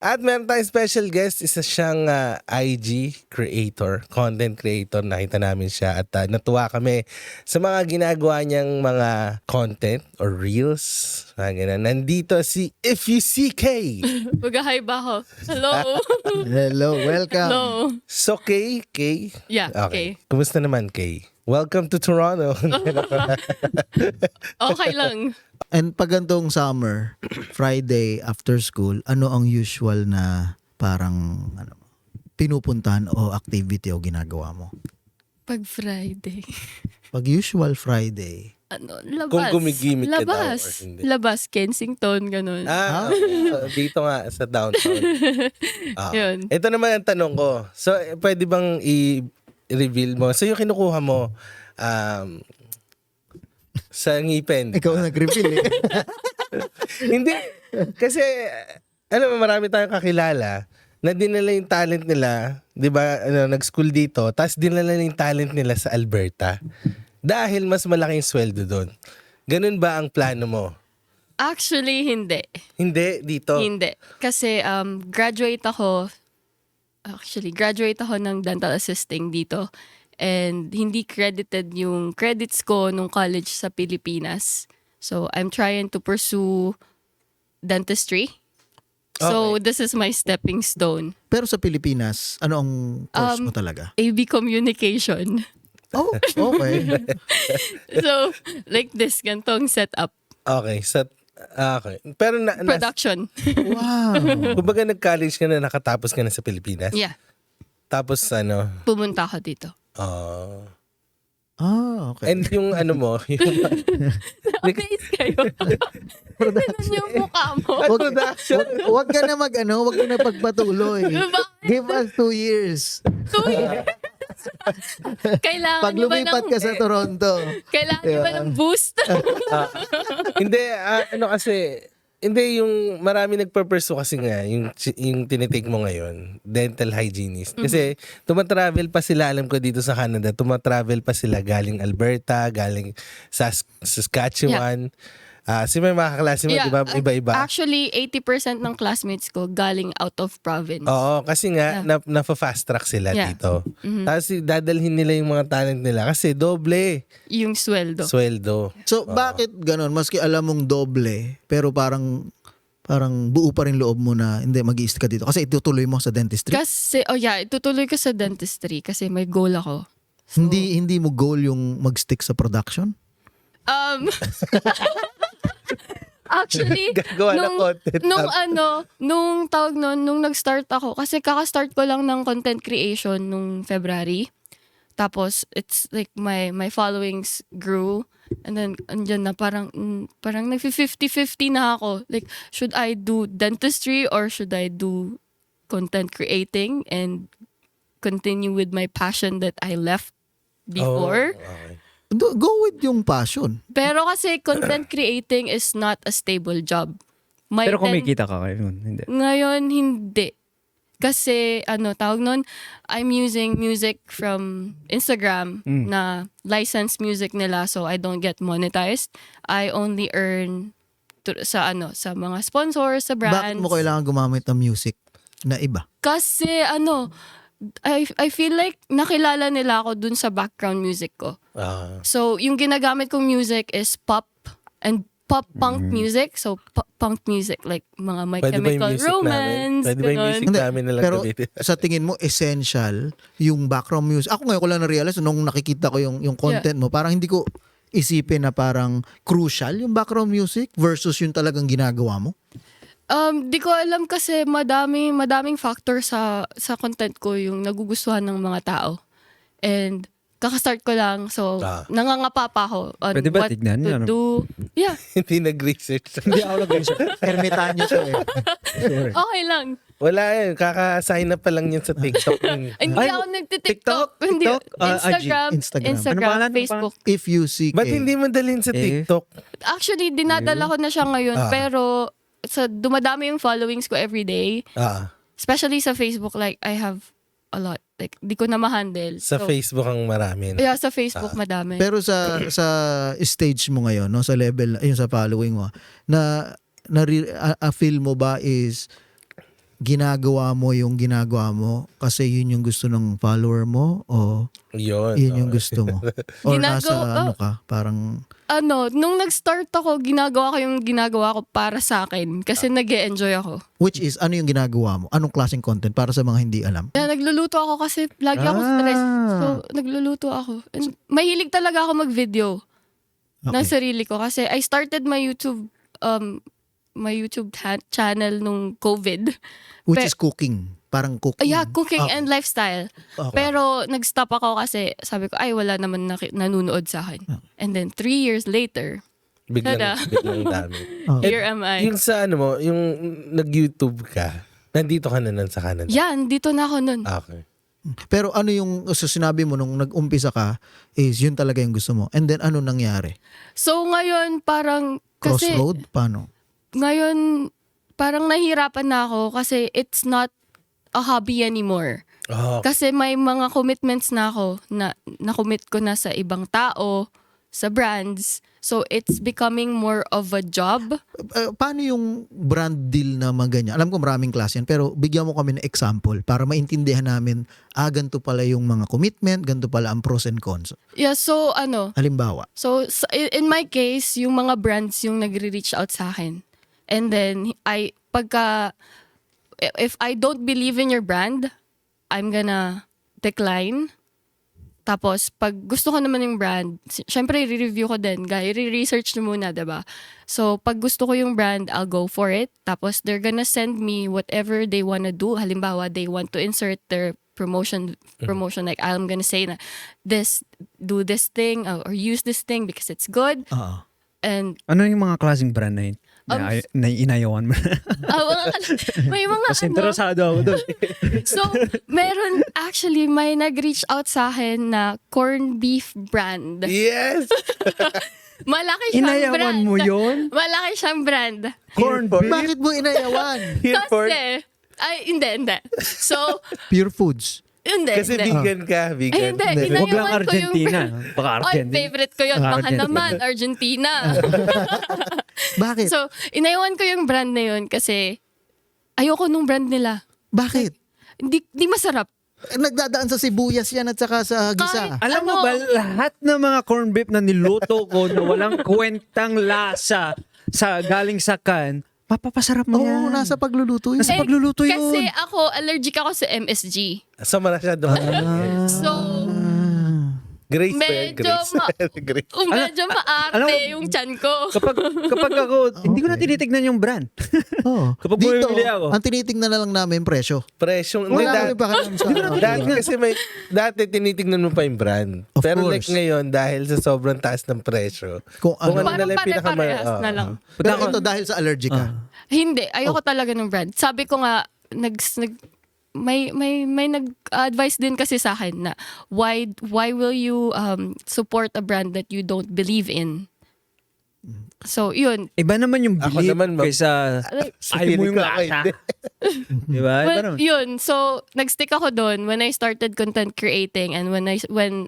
At meron tayong special guest, isa siyang IG creator, content creator. Nakita namin siya at natuwa kami sa mga ginagawa niyang mga content or reels. Ganun. Nandito si If You See K. Mag-hi ba ako? Hello? Hello, welcome. Hello? So K? Yeah, Okay. Kumusta naman K? Welcome to Toronto. Okay lang. And pag gantong summer, Friday after school, ano ang usual na parang pinupuntahan o activity o ginagawa mo? Pag Friday. Pag usual Friday, Labas. Kung gumigimik ka daw or Labas. hindi. Labas, Kensington, ganun. Dito nga sa downtown. Yun. Ito naman ang tanong ko. So, pwede bang i-reveal mo? So, yung kinukuha mo, sa ngipin. ikaw ang nag-reveal eh. Hindi. Kasi, alam mo, marami tayong kakilala na dinala yung talent nila, di ba, nag-school dito, tapos dinala yung talent nila sa Alberta. Dahil mas malaking sweldo doon. Ganun ba ang plano mo? Actually, hindi. Hindi, dito. Hindi. Kasi graduate ako ng dental assisting dito. And hindi credited yung credits ko nung college sa Pilipinas. So, I'm trying to pursue dentistry. So, this is my stepping stone. Pero sa Pilipinas, ano ang course mo talaga? AB Communication. Oh, okay. So, like this, gantong setup. Okay. Okay. Pero Production. Wow. kumbaga nag-college ka na, nakatapos ka na sa Pilipinas. Yeah. Tapos Pumunta ako dito. Okay. And yung mo, yung Amazed kayo. Ganun yung mukha mo. production. Wag ka na wag ka na pagpatuloy. Bakit? Give us 2 years. Kailangan Pag nyo ba lumipat ng, ka sa Toronto. kailangan nyo ba ng boost? Hindi, kasi, hindi yung marami nagpa-pursue kasi nga, yung tinitake mo ngayon, dental hygienist. Kasi tumatravel pa sila, alam ko dito sa Canada, tumatravel pa sila galing Alberta, galing Saskatchewan. Kasi may mga kaklase mo, di ba, iba-iba. Actually, 80% ng classmates ko galing out of province. Oo, kasi nga, na-fast track sila Yeah. dito. Tapos dadalhin nila yung mga talent nila kasi doble Yung sweldo. sweldo. So, bakit ganon? Maski alam mong doble, pero parang buo pa rin loob mo na hindi mag-i-stick ka dito. Kasi itutuloy mo sa dentistry. Kasi, itutuloy ko sa dentistry kasi may goal ako. Hindi mo goal yung mag-stick sa production? Actually, Gagawa ng content. nung nag-start ako, kasi kaka-start ko lang ng content creation nung February. Tapos, it's like my followings grew. And then, andyan na, parang nag-50-50 na ako. Like, should I do dentistry or should I do content creating and continue with my passion that I left before? Okay. Go with yung passion. Pero kasi content creating is not a stable job. Pero kumikita ka kayo nun, hindi. Ngayon, hindi. Kasi, tawag nun, I'm using music from Instagram na licensed music nila so I don't get monetized. I only earn sa mga sponsors, sa brands. Bakit mo kailangan gumamit ng music na iba? Kasi, I feel like nakilala nila ako dun sa background music ko. So, yung ginagamit kong music is pop and pop-punk music. So, punk music like mga My Pwede ba yung Chemical music Romance. namin? Pwede ba yung ganun. music namin na lang Pero gamitin? sa tingin mo, essential yung background music. Ako ngayon ko lang na-realize nung nakikita ko yung content mo, parang hindi ko isipin na parang crucial yung background music versus yung talagang ginagawa mo. Di ko alam kasi madaming factor sa content ko yung nagugustuhan ng mga tao. And kaka-start ko lang, so nangangapa pa ako on Pwede ba what tignan to yun? do. Yeah, Hindi nag-research. Hindi ako nag-research. Ermitanyo siya eh. okay lang. Wala yun. Kaka-sign up pa lang yun sa TikTok. Hindi ako nagtitiktok. Hindi. TikTok? Instagram. Ano pangalan? Facebook. If you see Ba't hindi mo dalhin sa TikTok? Actually, dinadala ko na siya ngayon, pero dumadami yung followings ko everyday. Especially sa Facebook, like, I have a lot. Like, di ko na ma-handle. Sa So, Facebook ang marami. Yeah, sa Facebook madami. Pero sa stage mo ngayon, no, sa level, yung sa following mo, na feel mo ba is ginagawa mo yung ginagawa mo kasi yun yung gusto ng follower mo o Yun. yun yung gusto mo? Or nasa Ginagawa- ka, parang Nung nag-start ako, ginagawa ko yung ginagawa ko para sa akin kasi nag-e-enjoy ako. which is ano yung ginagawa mo? Anong klaseng content para sa mga hindi alam? Kaya nagluluto ako kasi lagi ako stress. So, nagluluto ako. And mahilig talaga ako mag-video ng Okay. sarili ko kasi I started my YouTube channel nung COVID. Which Pe- is cooking. Parang cooking. Yeah, cooking Okay. and lifestyle. Okay. Pero nag-stop ako kasi sabi ko, ay wala naman nanunood sa akin. And then 3 years later, Biglang dami. here am I. Yung sa ano mo, yung nag-YouTube ka, nandito ka na nun sa Canada. Yan, dito na ako nun. Okay. Pero ano yung so sinabi mo nung nag-umpisa ka is yun talaga yung gusto mo. And then ano nangyari? So ngayon parang, kasi Crossroad? Paano? ngayon parang nahihirapan na ako kasi it's not a hobby anymore. Oh, Kasi may mga commitments na ako na na-commit ko na sa ibang tao, sa brands. So it's becoming more of a job. Paano yung brand deal na mga ganyan? Alam ko maraming klase yan, pero bigyan mo kami ng example para maintindihan namin, ganito pala yung mga commitment, ganito pala ang pros and cons. Yeah, so Halimbawa. So in my case, yung mga brands yung nagre-reach out sa akin. And then if I don't believe in your brand, I'm gonna decline. Tapos, pag gusto ko naman yung brand, syempre, i-review ko din. I-research nyo muna, diba? So, pag gusto ko yung brand, I'll go for it. Tapos, they're gonna send me whatever they wanna do. Halimbawa, they want to insert their promotion. Like, I'm gonna say na, do this thing, or use this thing because it's good. Oo. And, Ano yung mga klaseng brand na yun? Na inayawan mo. may mga Kasi interesado ako doon. So, may nag-reach out sa akin na corned beef brand. yes! Malaki siyang Inayawan brand. mo yun? Malaki siyang brand. Corn for- beef? Bakit mo inayawan? Here for, Hindi. So, Pure Foods. hindi. kasi hindi. vegan ka, Ay, vegan. hindi. Hindi. Huwag lang Inayawan ko Argentina. Baka Ay, Argentina. favorite ko yun. Baka Argentina. naman, Argentina. Bakit? So, inayawan ko yung brand na yun kasi ayoko nung brand nila. Bakit? Hindi masarap. Nagdadaan sa sibuyas yan at saka sa gisa. Kahit- Alam mo ba, lahat ng mga corn beef na niluto ko na walang kwentang lasa galing sa can, mapapasarap mo Oo, yan. nasa pagluluto yun. Nasa pagluluto yun. Kasi ako, allergic ako sa MSG. Sama na siya doon. So, Grace ba yan? medyo Grace. Grace. medyo maarte alam mo, yung chan ko. Kapag ako, hindi ko na tinitignan yung brand. Oo. Kapag Dito, bumibili ako. ang tinitingnan na lang namin presyo. Presyong. Hindi, Wala kami pakialam sa dati kasi dati tinitignan mo pa yung brand. Of Pero course. like ngayon, dahil sa sobrang taas ng presyo, Kung ano. na Parang lang yung pare-parehas oo. na lang. Pero ito dahil sa allergic ka. Hindi, ayoko talaga ng brand. Sabi ko nga, may nag-advise din kasi sa akin na why will you support a brand that you don't believe in? So, yun. Iba naman yung Ako belief naman, kaysa Sa ayaw mo feeling yung ko, ako lasa. hindi. Di ba? Well, Parang, yun. So, nag-stick ako doon when I started content creating and when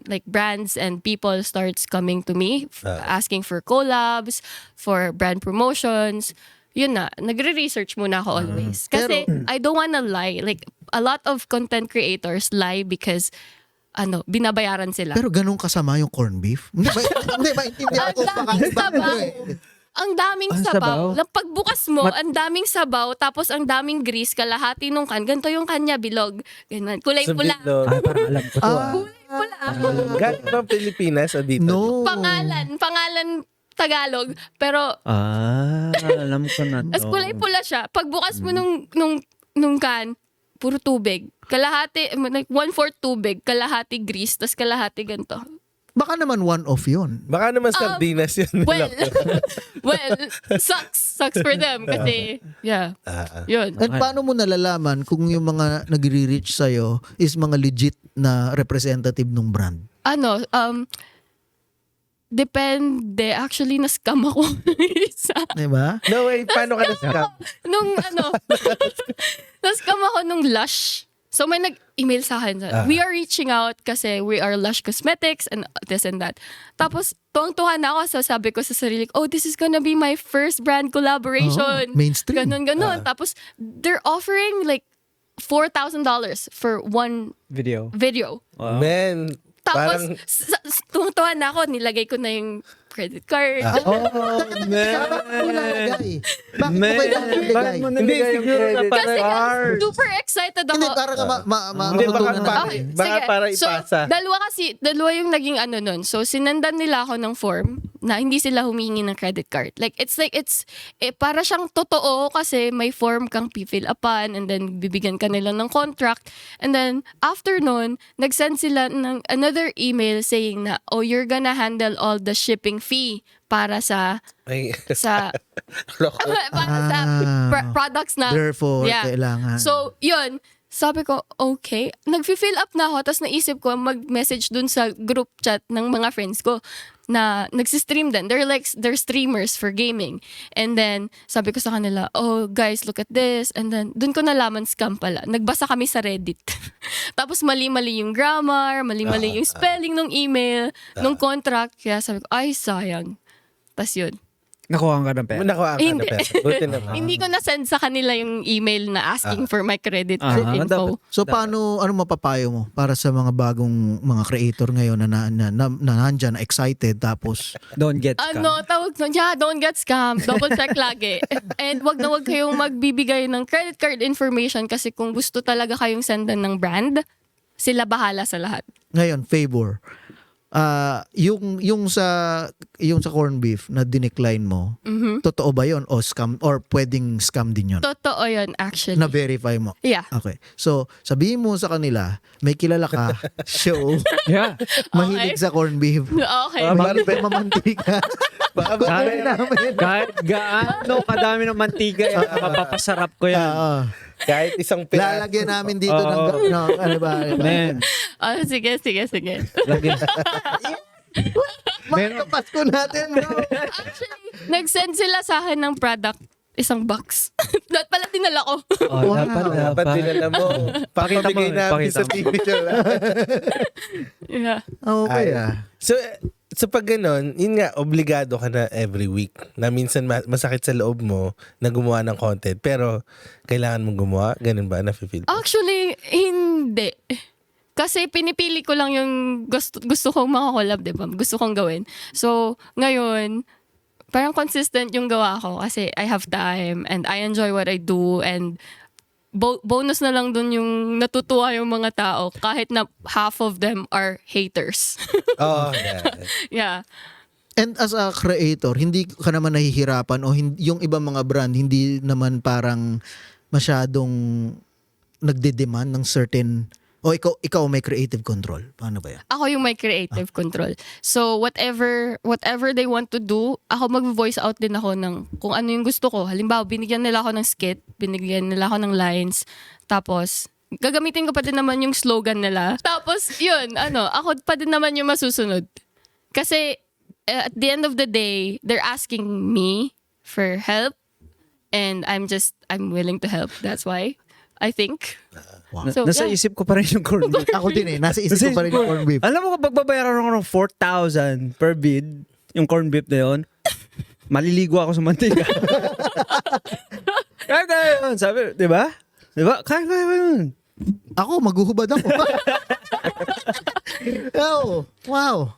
like brands and people starts coming to me asking for collabs, for brand promotions. Yun na, nagre-research muna ako always. Kasi I don't wanna lie. Like, a lot of content creators lie because binabayaran sila. Pero ganun kasama yung corned beef? Hindi, maintindihan ko. Ang Baka daming iba sabaw. eh. Ang daming Ang sabaw. sabaw? Lang pagbukas mo, ang daming sabaw, tapos ang daming grease, kalahati nung kan. Ganito yung kanya, bilog. Ganun. Kulay Sa pula. bilog. parang alam ko to. Pula. Galing bang Pilipinas o dito? No. Pangalan Tagalog, pero Alam ko na to. as kulay pula siya. Pagbukas mo nung can, puro tubig. Kalahati, like 1/4 tubig, kalahati grease, tas kalahati ganito. Baka naman one-off yun. Baka naman sardinas yun. Well, sucks for them kasi, yeah, yun. At paano mo nalalaman kung yung mga nagre-reach sa'yo is mga legit na representative ng brand? Depende. Actually, na-scam ako. Isa. Diba? No way, paano ka na-scam? Na-scam ako nung Lush. So may nag-email sa akin. We are reaching out kasi we are Lush Cosmetics and this and that. Tapos, tuwang-tuwa na ako. So sabi ko sa sarili ko, this is gonna be my first brand collaboration. Oh, mainstream. Ganon. Tapos, they're offering like $4,000 for one Video. video. Wow. Man, Tapos, parang, tuwa na ako, nilagay ko na yung credit card. Oh, man. Bakit mo kailangan ilagay? Bakit mo nilagay yung siguro credit na Kasi nga, card? super excited ako. Hindi, para ka hindi, baka, matutunan para, natin. baka Sige. para So, ipasa. dalawa yung naging ano nun. So, sinendan nila ako ng form na hindi sila humingi ng credit card. Like, it's para siyang totoo kasi may form kang fill upan and then bibigyan ka nila ng contract. And then, after nun, nag-send sila ng another email saying na, oh, you're gonna handle all the shipping fee para sa Ay, para sa products na Therefore, kailangan. So, yun. Sabi ko, okay. Nag-fill up na ako, tapos naisip ko mag-message dun sa group chat ng mga friends ko na nagsistream din. They're streamers for gaming. And then, sabi ko sa kanila, oh, guys, look at this. And then, dun ko nalaman scam pala. Nagbasa kami sa Reddit. Tapos, mali-mali yung grammar, mali-mali yung spelling ng email, ng contract. Kaya sabi ko, ay, sayang. Tapos yun. Nakuha ka ng pera. nakuha ka na Hindi. pera. Buti naman. Hindi ko na-send sa kanila yung email na asking for my credit dapat. info. So paano, ano mapapayo mo para sa mga bagong mga creator ngayon na nandyan, excited, tapos Don't get scammed. Ano, tawag nun, yeah, don't get scammed. Double check lagi. And wag na wag kayong magbibigay ng credit card information kasi kung gusto talaga kayong sendan ng brand, sila bahala sa lahat. ngayon, favor. Yung sa corn beef na dinecline mo, totoo ba yon o scam or pwedeng scam din yon? Totoo yun, actually. Na verify mo. Yeah. Okay. So, sabihin mo sa kanila, may kilala ka, show, Yeah. mahilig sa corn beef. Okay. Mahilig sa mamantika. Baka ba namin? Kahit gaano kadami ng mantika yan, mapapasarap ko yan. Oo. Kahit isang pera. Lalagyan namin dito ng Oo. ano ba? Man. Sige. Lagi. Mga Pasko natin, bro. Actually, nag-send sila sa akin ng product, isang box. Dapat pala dinala ko. Oh, Wow. Dapat dinala mo. Pakita mo, Papabigay namin pakita sa mo. TV show. Yeah. Okay So pag ganon, yun nga, obligado ka na every week. Na minsan masakit sa loob mo na gumawa ng content. Pero kailangan mong gumawa. Ganun ba? Na-feel? Actually, hindi. Kasi pinipili ko lang yung gusto kong mga collab, di ba? Gusto kong gawin. So, ngayon, parang consistent yung gawa ko kasi I have time and I enjoy what I do and bonus na lang dun yung natutuwa yung mga tao kahit na half of them are haters. Oh, yeah. Yeah. And as a creator, hindi ka naman nahihirapan o yung ibang mga brand, hindi naman parang masyadong nagde-demand ng certain o ikaw may creative control. Paano ba yan? Ako yung may creative control. So whatever they want to do, ako mag-voice out din ako ng kung ano yung gusto ko. Halimbawa, binigyan nila ako ng skit, binigyan nila ako ng lines, tapos gagamitin ko pa din naman yung slogan nila. Tapos yun, ako pa din naman yung masusunod. Kasi at the end of the day, they're asking me for help and I'm willing to help. That's why I think. Wow. So, Nasa yeah. isip ko pa rin yung corn beef. Ako din nasa isip ko pa rin yung corn beef. Alam mo kapag babayaran ako ng 4,000 per bid, yung corn beef na yun, maliligo ako sa mantika. Kaya yun, sabi, di ba? Di ba? Kaya yun. Ako, maghuhubad ako. Oh, wow.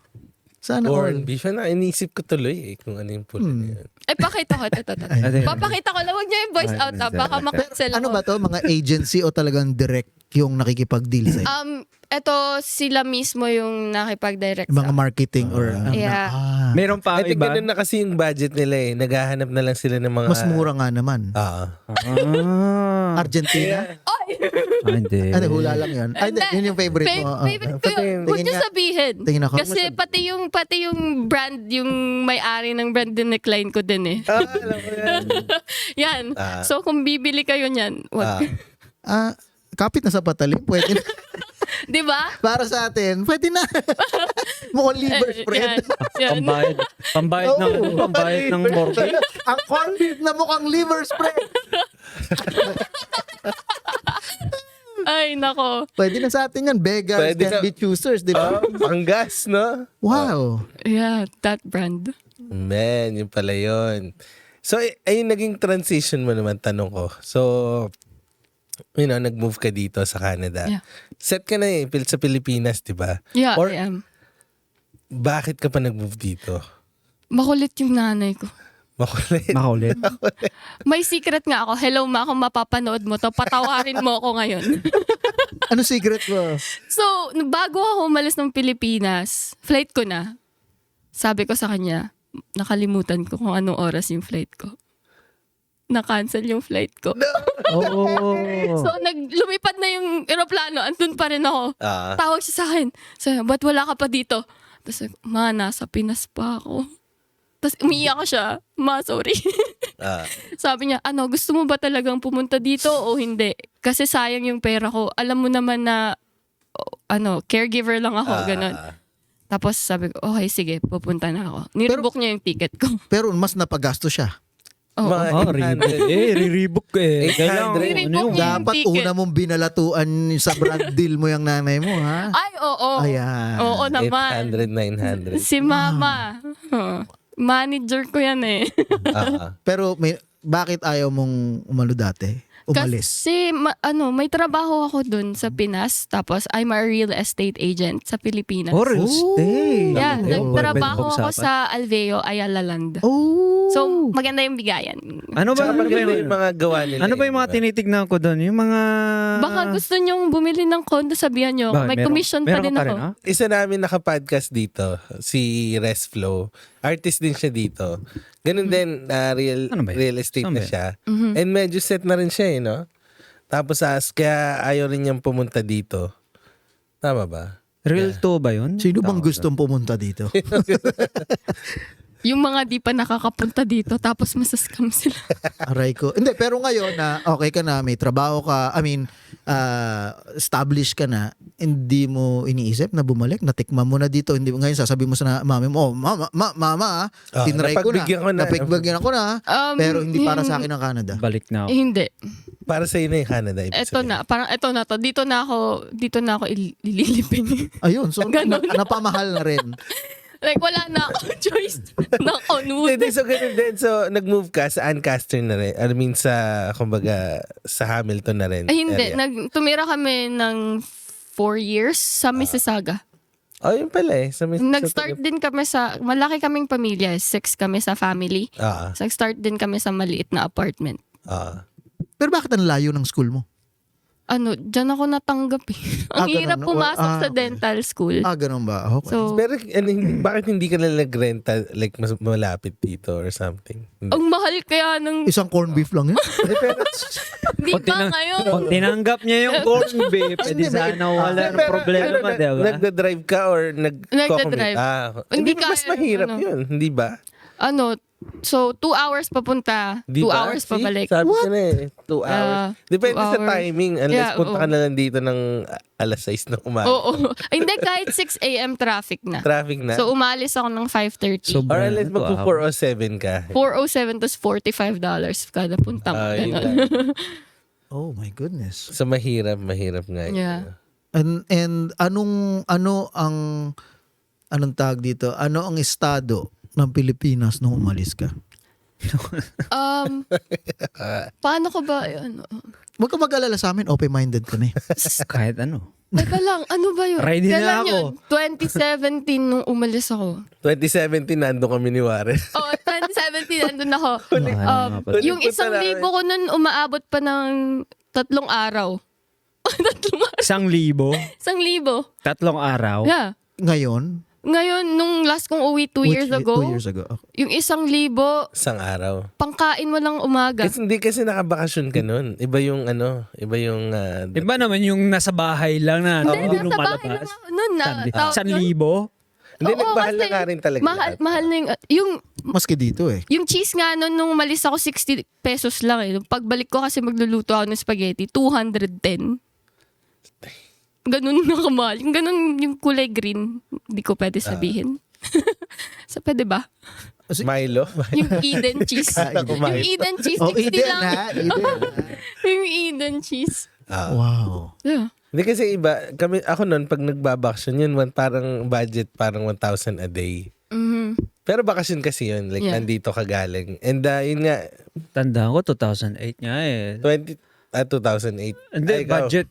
Sana Corn all. beef. Na, inisip ko tuloy kung ano yung pula na yun. Ay, pakita ko. Ito. Papakita ko lang. Huwag niyo yung voice out. Baka makancel ako. Ano ba to? Mga agency o talagang direct yung nakikipag-deal sa'yo? Ito, sila mismo yung nakipag-direct Mga sa marketing or... Yeah. Meron pa Ay, iba. ganun na kasi yung budget nila eh. Naghahanap na lang sila ng mga... Mas mura nga naman. Argentina? Hindi. Ano, hula lang yun. Ay, yun yung favorite mo. Favorite ko yun. Huwag niyo sabihin. Tingin ako. Kasi pati yung brand, yung may-ari ng brand din decline ko din eh. alam ko yan. Yan. So kung bibili kayo niyan, wag. Kapit na sa patalim. Pwede na. Di ba? Para sa atin, pwede na. Mukhang liver spread. Yan. Pambayad ng mortgage. Ang corn beef na mukhang liver spread. Ay, nako. Pwede na sa atin yan. Beggars Pwede can na- be choosers, di ba? Panggas, no? Wow. Yeah, that brand. Man, yun pala yun. So, ayun naging transition mo naman, tanong ko. So, nag-move ka dito sa Canada. Yeah. Set ka na sa Pilipinas, di ba? Yeah, Or- I am. Bakit ka pa nag-move dito? Makulit yung nanay ko. Makulit. Makulit. May secret nga ako. Hello ma, kung mapapanood mo to, patawarin mo ako ngayon. Ano secret mo? So, bago ako umalis ng Pilipinas, flight ko na. Sabi ko sa kanya, nakalimutan ko kung anong oras yung flight ko. Na-cancel yung flight ko. Oo. So, lumipad na yung aeroplano. Andun pa rin ako. Ah. Tawag siya sa akin. Sabi, ba't wala ka pa dito? Tapos, ma, nasa Pinas pa ako. Tapos, umiiyak ko siya. Ma, sorry. Ah. Sabi niya, gusto mo ba talagang pumunta dito o hindi? Kasi sayang yung pera ko. Alam mo naman na, caregiver lang ako, ganun. Tapos sabi ko, okay, sige, pupunta na ako. Nirebook niya yung ticket ko. Pero mas napagasto siya. Oo. Mga Reebok. 800. Riribok eh. 800. Kailangan, Reebok ano yung- niya. Dapat ticket. una mong binalatuan sa brand deal mo yung nanay mo, ha? Ay, oo. Ayan. Oo naman. 800, 900. Si mama. Manager ko yan eh. Ah. Pero bakit ayaw mong umano dati? Umalis? Kasi may trabaho ako dun sa Pinas. Tapos I'm a real estate agent sa Pilipinas. Oh, real estate. Yeah, Oh, nagtrabaho pwede ako pag-usapan. sa Alveo, Ayala Land. Oh! So, maganda yung bigayan. Ano ba, Tsaka ano ba maganda yung, yung mga gawa nila. ano ba yung mga tinitignan ko doon? Yung mga... Baka gusto nyong bumili ng condo, sabihan nyo. Bakit? May Meron- commission pa meron din ka ako. ha? Isa namin naka-podcast dito, si Resflow. Artist din siya dito. Ganun din, Ano ba yun? real estate Saan na ba yun? siya. And medyo set na rin siya no? Tapos kaya ayaw rin niyang pumunta dito. Tama ba? Real to ba yun? Sino bang Tama gustong pumunta dito? Yung mga di pa nakakapunta dito, tapos masascam sila. Aray ko. Hindi, pero ngayon na okay ka na, may trabaho ka, established ka na, hindi mo iniisip na bumalik, natikman mo na dito, hindi mo ngayon sasabihin mo sa mami mo, mama, tinry ko na, napagbigyan ko na. napagbigyan ako na, pero hindi para sa akin ang Canada. Balik na ako. Hindi. Para sa na yung Canada. ibig Eto sabihin. na, parang eto na to. Dito na ako ililipin. Ayun, so Ganon. napamahal na rin. Like, wala na ako choice. Nakonwood. Hindi, so ganun din. So, nag-move ka sa Ancaster na rin. I mean, kumbaga, sa Hamilton na rin. Ay, hindi. area. Tumira kami ng 4 years sa Mississauga. Oh, yun pala eh. Nag-start din kami malaki kaming pamilya. 6 kami sa family. Ah, So, nag-start din kami sa maliit na apartment. ah. Pero bakit ang layo ng school mo? Diyan ako natanggap eh. Ang ganun. hirap pumasok sa Okay. dental school. Ganun ba? Okay. So, Pero bakit hindi ka na nag-renta like mas malapit dito or something? Hindi. ang mahal kaya ng... Isang corned beef lang yun? Di ba ngayon? Kung tinanggap niya yung corned beef, pwede Hindi, sana wala ng problema, di ba? Nagda-drive ka or Nagda-drive. Hindi Hindi mas kaya, mahirap yun, hindi ba? So 2 hours papunta, 2 Di ba? hours See? pabalik. Sabi ko na eh, 2 hours. Depende 2 sa hours. timing. Unless Yeah, punta ka oo. na lang dito ng alas 6 ng umaga. Oo. Ay, hindi, kahit 6 a.m. traffic na. Traffic na. So umalis ako ng 5:30. So, or unless Wow. magpo-407 ka. 4:07 to $45 kada punta mo. Yun Ganon. lang. Oh my goodness. So mahirap nga. Yeah. And anong tag dito? Ano ang estado ng Pilipinas nung umalis ka? Paano ko ba, Huwag ka mag-alala sa amin, open-minded ka na eh. Kahit ano. Teka lang, ano ba yun? Ready na Kailan ako. yun? 2017 nung umalis ako. 2017 nandun kami ni Warren. Oo, 2017 nandun ako. Mahal nga pala. Yung Huling punta 1,000 ko nun umaabot pa ng 3 araw. 3 araw. 1,000, 1,000. 3 araw. Yeah. Ngayon? Ngayon, nung last kong uwi 2 years ago, 2 years ago. Okay. yung 1,000, Isang araw. pangkain mo lang umaga. Kasi hindi kasi nakabakasyon ka nun. Iba yung Iba naman yung nasa bahay lang na hindi Nasa bahay lumalabas. lang ako nun na. 1,000? Hindi, Oo, nagmahal na kasi nga rin talaga. lahat. Mahal na Maski dito eh. yung cheese nga nun, nung malis ako, 60 pesos lang eh. Nung pagbalik ko kasi magluluto ako ng spaghetti, 210. Ganun na kamahal. Yung ganun yung kulay green, hindi ko pwede sabihin. So, pwede ba? Milo. Yung Eden cheese. Kala ko Yung Milo. Eden cheese, Oh, 60 Eden lang. ha? Eden. Yung Eden cheese. Wow. Yeah. Hindi kasi iba, ako nun, pag nagbabakasyon yun, parang budget, parang 1,000 a day. Mhm. Pero bakasyon kasi yun, like Yeah. nandito ka galing. And yun nga, Tandaan ko, 2008 nga eh. 2008. Hindi, Ay, ikaw. budget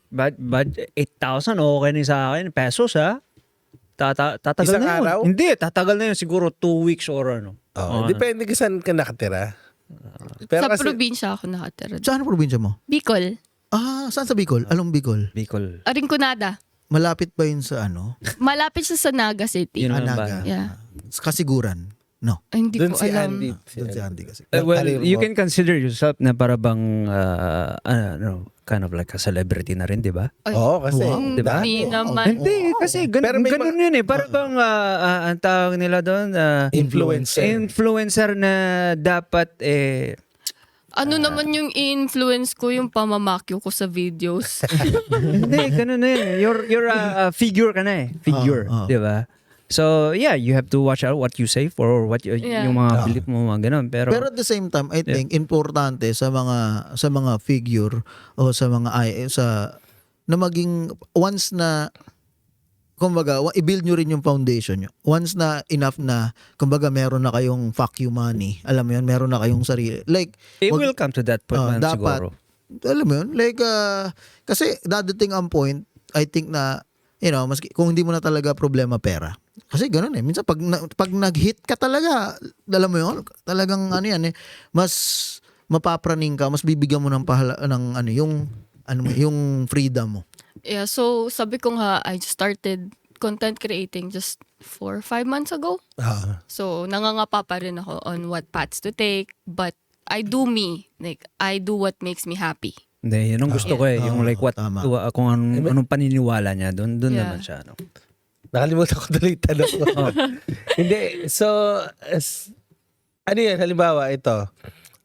8,000 okay na sa akin. Pesos ha? Tatagal Isang na yun. araw? Hindi, tatagal na yun siguro 2 weeks or ano. Oh, depende ka saan ka nakatira. Pero Sa kasi, probinsya ako nakatira. Saan ang probinsya mo? Bicol. Saan sa Bicol? Anong Bicol? Bicol. Arinconada. Malapit ba yun sa ano? Malapit siya sa Naga City. Yun ang Anaga. ba? Yeah. Kasiguran. No. Ay, hindi doon ko si alam. Andy. Doon si Andy kasi. Well, Karir you mo. can consider yourself na para bang kind of like a celebrity na rin, di ba? Ay, Oo, kasi. Wow. Diba? Hindi naman. Hindi, kasi Pero may ganun yun eh. Para bang, ang tawag nila doon, Influencer. influencer na dapat Ano naman yung influence ko, yung pamamakyo ko sa videos. hindi, ganun na yun. You're a figure ka na eh. Figure, di ba? So, yeah, you have to watch out what you say for what Yeah. yung mga belief mo, mga ganun. Pero At the same time, I think importante sa mga figure o sa mga na maging once na kumbaga i-build nyo rin yung foundation nyo. Once na enough na kumbaga meron na kayong fuck you money. Alam mo yun, meron na kayong sarili. Like it wag- will come to that point man dapat, siguro. alam mo yun, like kasi dadating ang point, I think na maski kung hindi mo na talaga problema pera. Kasi ganoon eh. Minsan pag nag-hit ka talaga, alam mo yun, talagang mas mapapraning ka, mas bibigyan mo ng yung freedom mo. Yeah, so sabi ko nga, I just started content creating just 4 or 5 months ago. Ah. So, nangangapa pa rin ako on what paths to take. But I do me. Like, I do what makes me happy. Hindi, yun ang gusto ko eh. Yung like what, tama. kung anong paniniwala niya, doon Yeah. naman siya. No? Nakalimutan ko tuloy yung tanong ko. Hindi. So, ano yun? Halimbawa, ito.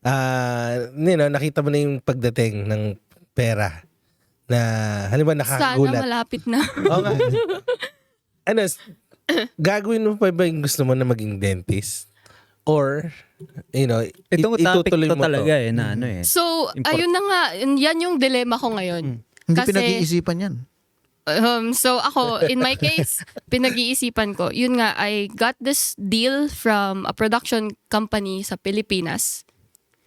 Nakita mo na yung pagdating ng pera. Na, halimbawa, Sana nakagulat. malapit na. Oo nga. Gagawin mo pa ba yung gusto mo na maging dentist? Or, Itong topic itutuloy to mo talaga eh, na ano eh. So, ayun na nga. Yan yung dilemma ko ngayon. Hindi Kasi- pinag-iisipan yan. So ako, in my case, pinag-iisipan ko. Yun nga, I got this deal from a production company sa Pilipinas.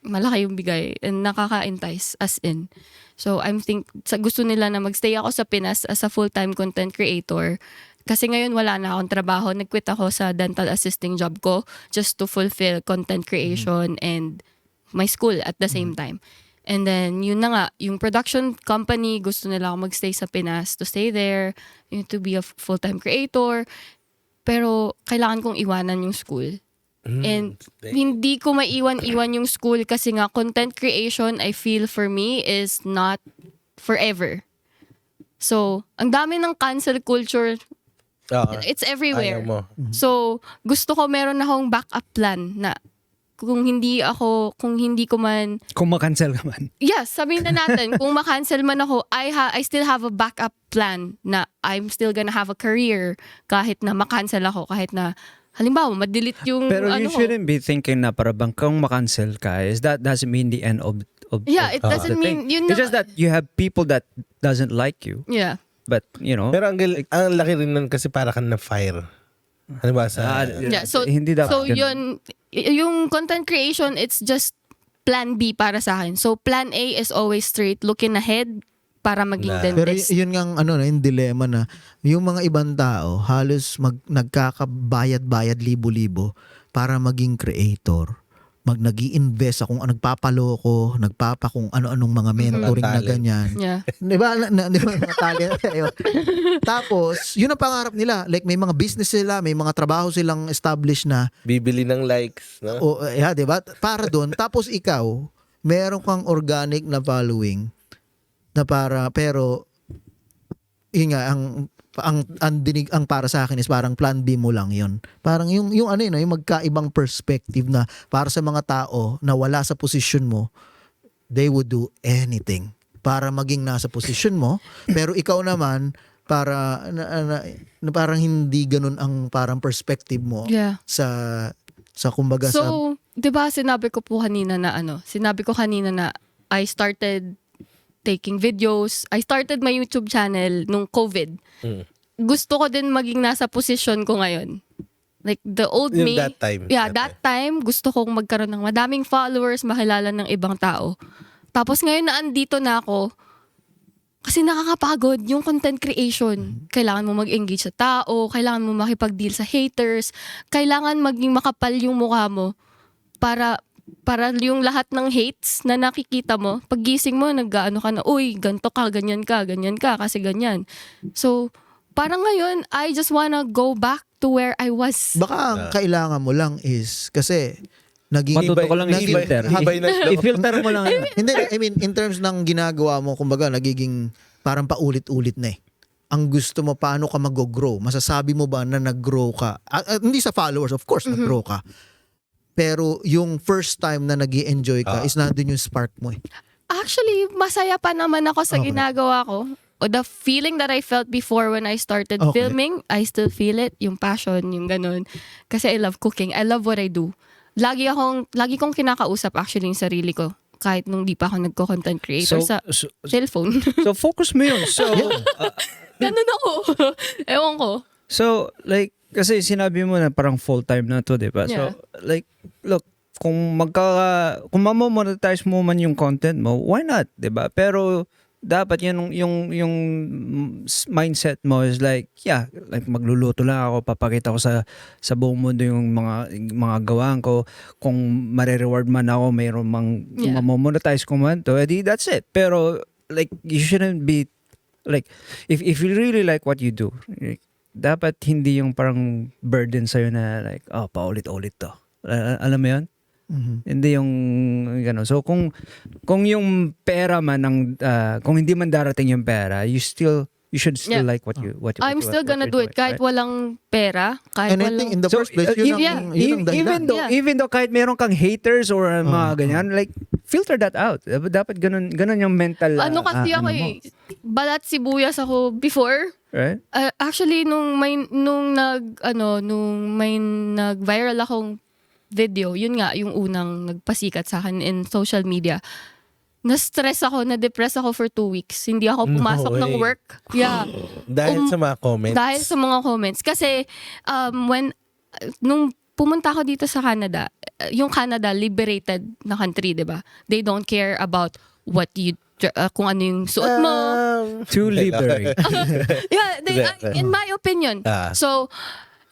Malaki yung bigay and nakaka-entice as in. So gusto nila na magstay ako sa Pinas as a full-time content creator. Kasi ngayon wala na akong trabaho. Nag-quit ako sa dental assisting job ko just to fulfill content creation and my school at the same time. And then, yun na nga, yung production company, gusto nila ako magstay sa Pinas, to stay there, to be a full-time creator. Pero, kailangan kong iwanan yung school. And hindi ko maiwan-iwan yung school kasi nga, content creation, I feel for me, is not forever. So, ang dami ng cancel culture, it's everywhere. Ayaw mo. So, gusto ko meron akong backup plan na kung hindi ko man Kung makancel ka man. yes, sabihin na natin, kung makancel man ako, I still have a backup plan na I'm still gonna have a career kahit na makancel ako, kahit na, halimbawa, ma-delete yung Pero ano you ko. shouldn't be thinking na para bang kung makancel ka is that doesn't mean the end of Yeah, it of doesn't the mean, thing. yun It's na, just that you have people that doesn't like you. yeah. But, Pero ang laki rin nun kasi para kang na-fire. Halimbawa sa... Yeah, so, hindi dapat so ganun. yung content creation, it's just plan B para sa akin. So, plan A is always straight, looking ahead para maging Pero dentist. yun nga yung dilemma na yung mga ibang tao halos nagkakabayad-bayad libo-libo para maging creator. Nag-i-invest kung nagpapaloko, kung ano-anong mga mentoring na Talent. ganyan. Yeah. Di ba? Di ba mga talent? Ayun. Tapos, yun ang pangarap nila. Like, may mga business sila, may mga trabaho silang established na. Bibili ng likes. No? Di ba? Para doon. Tapos ikaw, meron kang organic na following na pero yun nga, ang para sa akin is parang plan B mo lang yun. Parang yung yung magkaibang perspective na para sa mga tao na wala sa posisyon mo, they would do anything para maging nasa posisyon mo. Pero ikaw naman, para na parang hindi ganun ang parang perspective mo Yeah. sa kumbaga sa So, 'di ba sinabi ko kanina na I started taking videos. I started my YouTube channel nung COVID. Gusto ko din maging nasa position ko ngayon. Like the old Yung me. that time. Yeah, that time gusto kong magkaroon ng madaming followers, makilala ng ibang tao. Tapos ngayon na andito na ako, kasi nakakapagod yung content creation. Kailangan mo mag-engage sa tao, kailangan mo makipag-deal sa haters, kailangan maging makapal yung mukha mo para yung lahat ng hates na nakikita mo, paggising mo, nag-ano ka na, uy, ganto ka, ganyan ka, kasi ganyan. So, parang ngayon, I just wanna go back to where I was. Baka ang kailangan mo lang is, kasi naging... Matuto ko lang i-filter. Hibay na loob. I-filter mo lang. Hindi, I mean, in terms ng ginagawa mo, kumbaga, nagiging parang paulit-ulit na eh. Ang gusto mo, paano ka mag-grow? Masasabi mo ba na nag-grow ka? Hindi sa followers, of course, nag-grow ka. Pero yung first time na nag-i-enjoy ka is nandun yung spark mo eh. Actually, masaya pa naman ako sa Okay. ginagawa ko. O the feeling that I felt before when I started Okay. filming, I still feel it. Yung passion, yung ganun. Kasi I love cooking. I love what I do. Lagi kong kinakausap actually yung sarili ko. Kahit nung di pa ako nagko-content creator sa cellphone. So focus mo yun. So, Ganun ako. Ewan ko. so like, kasi sinabi mo na parang full-time na to, di ba? Yeah. So, like, look, kung mamomonetize mo man yung content mo, why not, di ba? Pero, dapat yung mindset mo is like, yeah, like magluluto lang ako, papakita ko sa buong mundo yung mga gawaan ko. Kung mare-reward man ako, mayroon mang Yeah. mamomonetize ko man to, edi that's it. Pero like you shouldn't be like if you really like what you do, like, dapat hindi yung parang burden sa'yo na like, oh, paulit-ulit to. Alam mo yun? Hindi yung gano'n. So kung yung pera man kung hindi man darating yung pera, you should still Yeah. like what I'm still gonna do it kahit walang pera, kahit And I think walang... in the first place, yun ang dahilan. even though kahit meron kang haters or mga ganyan, like filter that out. Dapat ganun yung mental Ano kasi ako mo, eh, balat sibuyas ako before. right? Actually, nung may nag-viral akong video, yun nga, yung unang nagpasikat sa akin in social media, na-stress ako, na-depress ako for 2 weeks. Hindi ako pumasok ng way. work. Yeah. Dahil sa mga comments. Dahil sa mga comments. Kasi, nung pumunta ako dito sa Canada, yung Canada, liberated na country, di ba? They don't care about what you, kung ano yung suot mo. Too liberate. Yeah, in my opinion. So,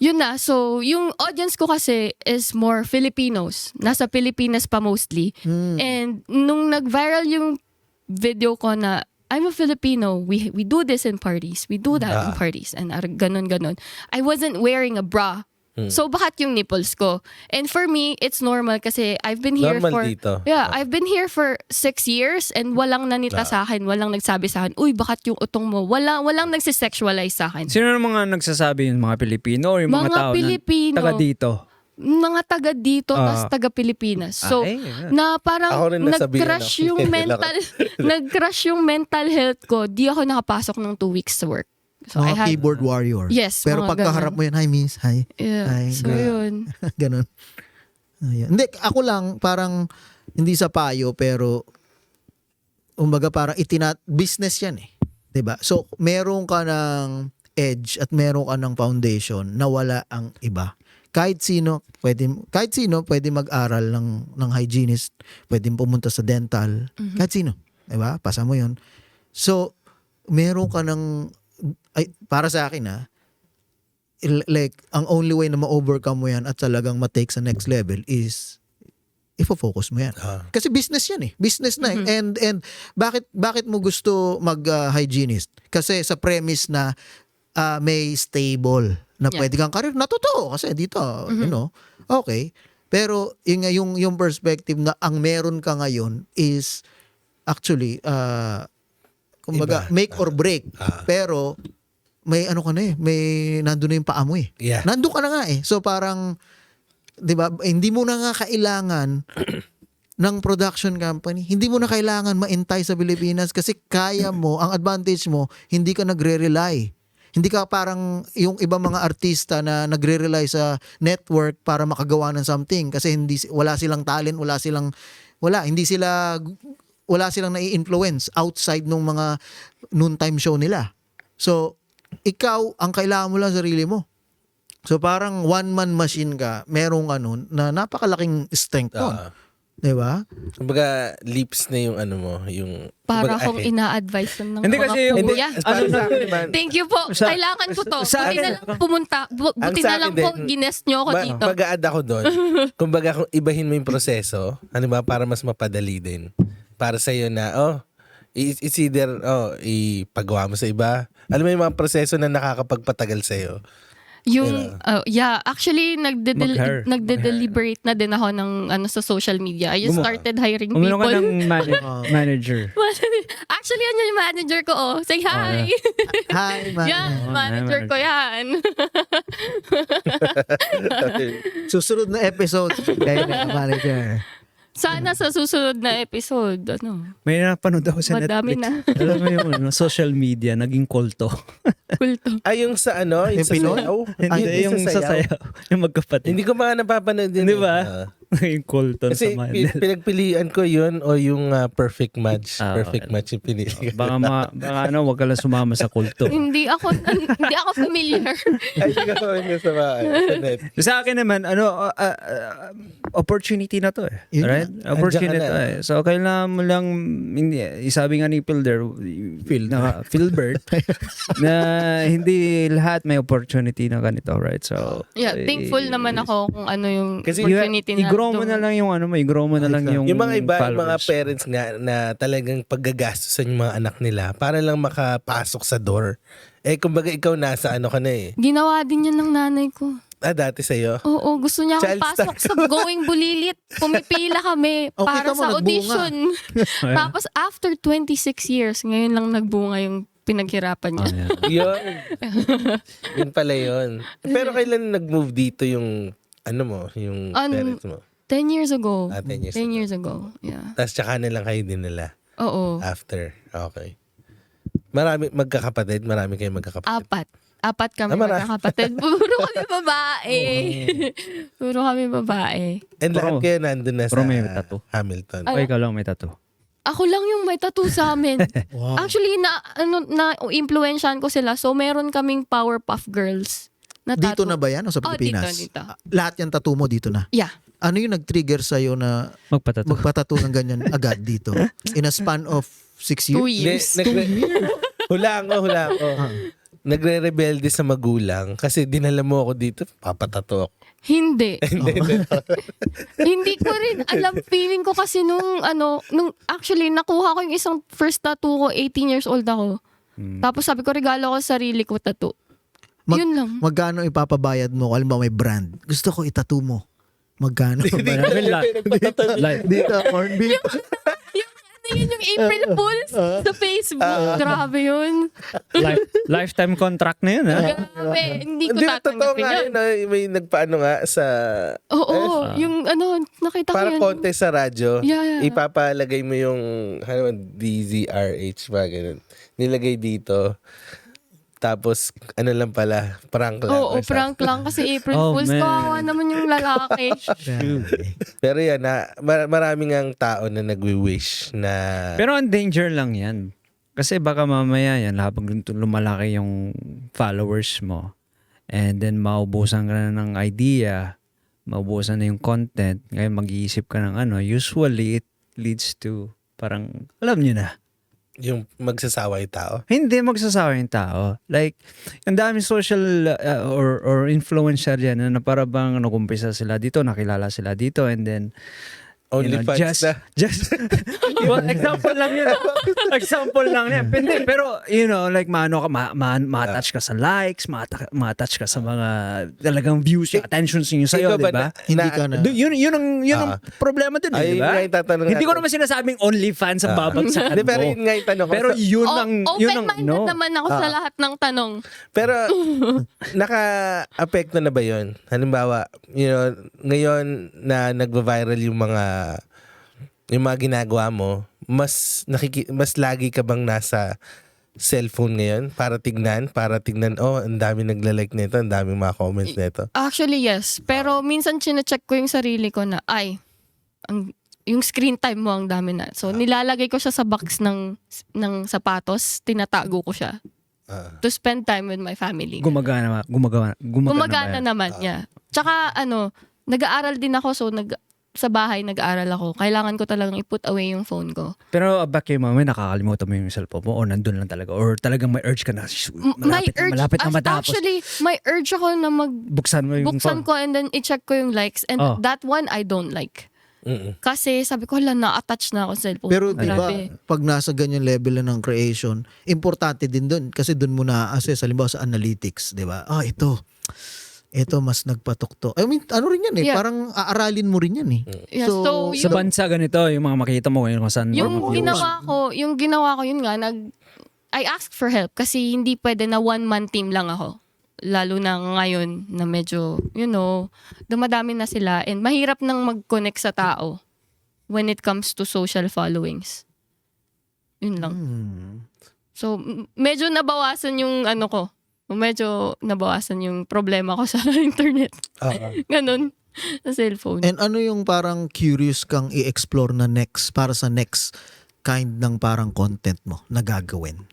yun na. So, yung audience ko kasi is more Filipinos. Nasa Pilipinas pa mostly. And nung nag-viral yung video ko na I'm a Filipino, we do this in parties. We do that in parties. And ganon. I wasn't wearing a bra. So, bakat yung nipples ko. And for me, it's normal kasi I've been here Normal for... dito. Yeah, I've been here for 6 years and walang nanita sa akin, walang nagsabi sa akin, uy, bakat yung utong mo. Walang nagsisexualize sa akin. Sino yung mga nagsasabi yung mga Pilipino or yung mga, Mga tao Pilipino. na taga dito? Mga taga dito, tas taga Pilipinas. So, na Ako parang rin nasabihan nag-crash ako. yung nag-crash yung mental health ko. Di ako nakapasok ng 2 weeks sa work. So, Mga keyboard warrior. Yes, Pero mga pagkaharap mo yan, hi miss, hi. Yeah. Hi, So, girl. yun. Ganon. Ayan. Hindi, ako lang, parang, hindi sa payo, pero, umbaga parang business yan eh. 'Di ba? So, meron ka ng edge at meron ka ng foundation na wala ang iba. Kahit sino pwede mag-aral ng hygienist, pwede pumunta sa dental, kahit sino, 'di ba? Pasa mo 'yon. So, meron ka ng para sa akin like ang only way na ma-overcome mo 'yan at talagang ma-take sa next level is ifo-focus mo 'yan. Kasi business 'yan eh. Business na eh. And bakit mo gusto mag-hygienist? Kasi sa premise na may stable na pwede kang career na totoo kasi dito, you know. Okay. Pero yung perspective na ang meron ka ngayon is actually kumbaga make or break. Pero may ano ka na eh, may nandoon na yung paa mo eh. Yeah. Nandoon ka na nga eh. So parang 'di ba, hindi mo na nga kailangan ng production company. Hindi mo na kailangan ma-entice sa Pilipinas kasi kaya mo, ang advantage mo, hindi ka nagre-rely. Hindi ka parang yung ibang mga artista na nagre-rely sa network para makagawa ng something kasi wala silang talent, wala silang nai-influence outside ng mga noontime show nila. So, ikaw, ang kailangan mo lang sarili mo. So, parang one-man machine ka, merong na napakalaking strength nun. Di ba? Kumbaga, lips na yung ano mo, yung... Para kumbaga, akong ina-advise ng Hindi mga kasi yung- kuya. Para sa akin naman, Thank you po. Sa- Kailangan ko to. sa Buti akin- na lang pumunta. Buti Ang sa na akin lang po din, ginest nyo ako dito. mag-a-add ako doon. Kumbaga, kung ibahin mo yung proseso, ano ba, para mas mapadali din. Para sa'yo na, it's either, ipagawa mo sa iba. Alam mo yung mga proseso na nakakapagpatagal sa'yo. Yung, actually, Mag-hire. nagde-deliberate na din ako ng sa social media. I just started hiring Umano ka people. ng manager. Actually, yan yung manager ko, Say hi! Hi, man. Yan, manager ko yan. Susunod na episode, kayo na manager. Sana sa susunod na episode, May napanood ako sa madami Netflix. na. Alam mo yung social media, naging kulto. Kulto. Ay, yung sa ano? Yung sa Pinoy? sayaw? Hindi, yung sa sayaw. Yung magkapatid. Hindi ko pa napapanood yun. Di ba? eh. Naging kulto Kasi sa Mandel. pinagpilian ko yun o yung perfect match. okay. Perfect match yung pinili ko. Baka wag ka lang sumama sa kulto. hindi ako familiar. Ay, hindi ko yun sa mga sa net. Sa akin naman, opportunity na to eh. Yun Right? nga. Opportunity Andiyan ka to na. eh. So, kailangan mo lang, sabi nga ni Philbert, na hindi lahat may opportunity na ganito, right? So, Yeah, thankful naman ako kung ano yung Kasi opportunity na i-grow mo na lang yung i-grow mo na lang yung Yung mga iba, yung mga followers. parents nga na talagang paggagastusan yung mga anak nila para lang makapasok sa door. Kumbaga ikaw nasa ano ka na eh. Ginawa din yan ng nanay ko. Dati sa'yo. Oo, gusto niya akong Child pasok sa Going Bulilit. Pumipila kami Oh, para kita mo, sa nagbunga. audition. Tapos after 26 years, ngayon lang nagbunga yung pinaghirapan niya. Yun. Yun pala yun. Pero kailan nag-move dito yung ano mo, yung parents mo? 10 years ago. 10 years 10 years ago. Yeah. Tapos tsaka na lang kayo dinala Oo. after. Okay. Marami magkakapatid? Marami kayong magkakapatid? Apat kami magkakapatid. Puro kami babae. Puro kami babae. And lahat Pero- kayo nandun na pero sa may tattoo. Hamilton. Ay, O ikaw lang may tattoo. Ako lang yung may tattoo sa amin. Wow. Actually, na-influensyahan ko sila. So, meron kaming Powerpuff Girls na Dito tattoo. na ba yan o sa Oh, Pilipinas? dito. Lahat yan tattoo mo dito na. Yeah. Ano yung nag-trigger sa'yo na Magpatato. magpatattoo ng ganyan agad dito? In a span of 6 2 years? years. Hula ako. Nagre-rebelde sa magulang kasi dinala mo ako dito, papatato ako. Hindi. Hindi ko rin alam. Feeling ko kasi nung actually, nakuha ko yung isang first tattoo ko, 18 years old ako. Tapos sabi ko, regalo ko sa sarili ko tattoo. Yun lang. Magkano ipapabayad mo? Alam mo, may brand. Gusto ko itattoo mo. Magkano? Dito, corn beef. Yun yung April Fools sa Facebook. Grabe yun. Lifetime contract na yun, ha? Grabe. Hindi ko Hindi, totoo tatanggapin nga yun. yun. May nagpaano nga sa... Oo. Yung nakita ko Para yun. contest sa radyo, Yeah. ipapalagay mo yung DZRH ba, ganun. Nilagay dito. Tapos, ano lang pala, prank lang. Oo, or prank lang kasi April Oh, Fools. man. Kawawa naman yung lalaki. Pero yan, maraming ang tao na nagwi-wish na... Pero ang danger lang yan. Kasi baka mamaya yan, habang lumalaki yung followers mo, and then maubusan ka na ng idea, maubusan na yung content, ngayon mag-iisip ka ng usually it leads to parang, alam nyo na, yung magsasawa yung tao. hindi magsasawa yung tao. Like, ang dami social or influencer yan na para bang nakumpisa sila dito, nakilala sila dito, and then, Only fans na. just well, example lang yun. Example lang yan. Pero, like, ma-attach ka sa likes, ma-attach ka sa mga talagang views, yung attentions nyo sa'yo, Ikaw di ba? Hindi ka na. Yun ang problema dun, Ay, di ba? yun nga yung tatanong Hindi ko natin. naman sinasabing only fans ang babagsakan Hindi, pero mo. yun nga yung tanong ko. Pero yun ang, Open-minded naman ako sa lahat ng tanong. Pero, naka-apekto na ba yun? Halimbawa, ngayon na nagva-viral yung mga ginagawa mo, mas lagi ka bang nasa cellphone ngayon para tignan, ang dami nagla-like nito, ang dami mga comments nito. Actually, yes. Pero minsan chinecheck ko yung sarili ko na, yung screen time mo ang dami na. So, nilalagay ko siya sa box ng sapatos, tinatago ko siya. To spend time with my family. Gumagana Gumagana ba yan? naman, yeah. Tsaka, nag-aaral din ako, so sa bahay nag-aaral ako, kailangan ko talagang i-put away yung phone ko. Pero back kay mama, nakakalimutan mo yung cellphone mo o nandun lang talaga or talagang may urge ka na, malapit na matapos. Actually, may urge ako na Buksan mo yung phone. buksan ko and then i-check ko yung likes. And that one, I don't like. Kasi sabi ko, hala, na-attach na ako sa cellphone. Pero di ba, Grabe. pag nasa ganyan level na ng creation, importante din dun. Kasi dun mo na-assess, halimbawa sa analytics, di ba? Ito mas nagpatukto. I mean, ano rin yan eh. Yeah. Parang aaralin mo rin yan eh. Yeah, so, Sa bansa ganito, yung mga makikita mo kung saan. yung ginawa ko, yun nga, I asked for help kasi hindi pwede na one-man team lang ako. Lalo na ngayon na medyo, dumadami na sila and mahirap nang mag-connect sa tao when it comes to social followings. Yun lang. So, medyo nabawasan yung medyo nabawasan yung problema ko sa internet. Ganun. Sa cellphone. And ano yung parang curious kang i-explore na next, para sa next kind ng parang content mo na gagawin?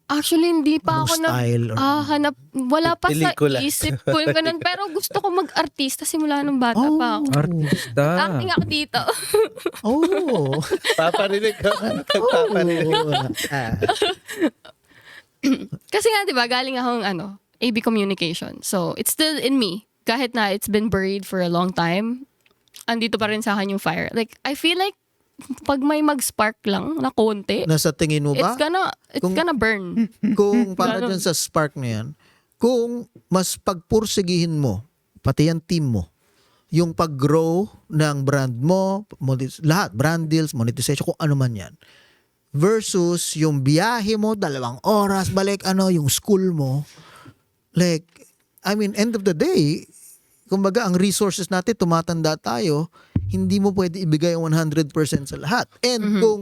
Actually, hindi pa Anong ako style or- hanap. Wala pa Pelikula. sa isip ko yung ganun. Pero gusto ko mag-artista simula nung bata pa ako. Artista. Acting ako dito. Oh. Paparinig ka. Paparinig. Kasi nga, di ba, galing akong AB Communication. So, it's still in me. Kahit na it's been buried for a long time, andito pa rin sa akin yung fire. Like, I feel like, pag may mag-spark lang na konti, Nasa tingin mo ba? it's gonna burn. Kung para Ganon. dyan sa spark na yan, kung mas pagpursigihin mo, pati yung team mo, yung pag-grow ng brand mo, lahat, brand deals, monetization, kung ano man yan, versus yung biyahe mo, 2 oras, balik yung school mo, like, I mean, end of the day, kumbaga, ang resources natin, tumatanda tayo, hindi mo pwede ibigay yung 100% sa lahat. And kung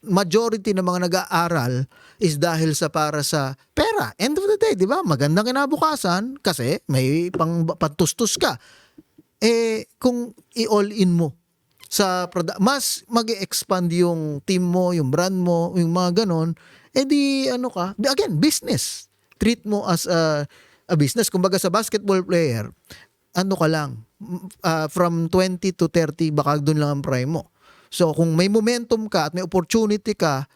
majority ng mga nag-aaral is dahil sa para sa pera, end of the day, di ba? Magandang kinabukasan kasi may patustos ka. Kung i-all in mo sa mas mag-expand yung team mo, yung brand mo, yung mga ganon, again, business. Treat mo as a business. Kumbaga sa basketball player, ka lang, from 20 to 30, baka doon lang ang prime mo. So, kung may momentum ka at may opportunity ka,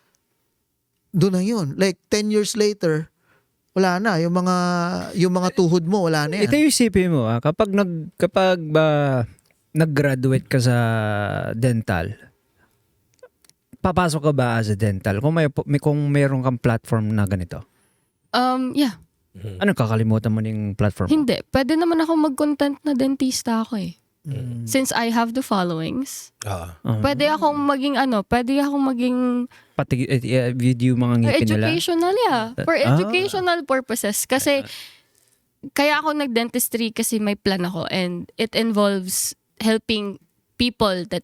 doon na yun. Like, 10 years later, wala na. Yung mga tuhod mo, wala na yan. Ito yung isipin mo, kapag nag-graduate ka sa dental, papasok ka ba as a dental? Kung mayroon kang platform na ganito? Yeah. Ano kakalimutan mo ng platform mo? Hindi. Pwede naman ako mag-content na dentista ako eh. Since I have the followings, pwede akong maging Pati video mga ngipin nila? educational, yeah. For educational purposes. Kasi, kaya ako nag-dentistry kasi may plan ako and it involves helping people that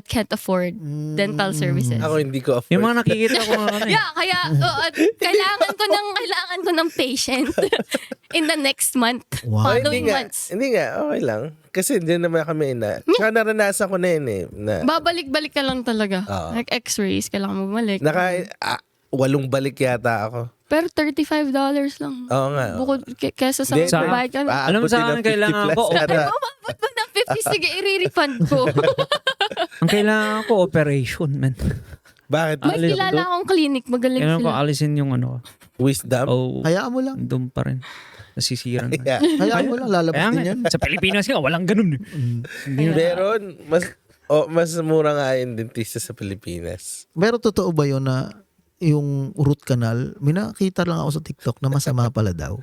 can't afford dental services. Ako hindi ko afford. Yung mga nakikita ko Yeah, kaya kailangan ko ng patient in the next month. Wow. Following months. Hindi nga, okay lang. Kasi hindi naman kami tsaka naranasan ko na yun eh. Babalik-balik ka lang talaga. Oo. Like x-rays, kailangan mo bumalik. 8 balik yata ako. Pero $35 lang. Oo nga. Bukod kesa sa Hindi, magbabayad ka. Alam mo sa akin, kailangan ko, Umabot mo ng 50, sige, i-refund ko. ang kailangan ko, operation, man. Bakit? May kilala akong clinic, magaling Kailangan ko sila. alisin yung Wisdom? Oh, Hayaan mo lang. doon pa rin. Nasisira na. Yeah. Hayaan mo lang, lalabas Kaya din nga, yan. sa Pilipinas nga, walang ganun. Meron, mas mura nga yung dentista sa Pilipinas. Pero totoo ba yun na yung root canal, may nakita lang ako sa TikTok na masama pala daw.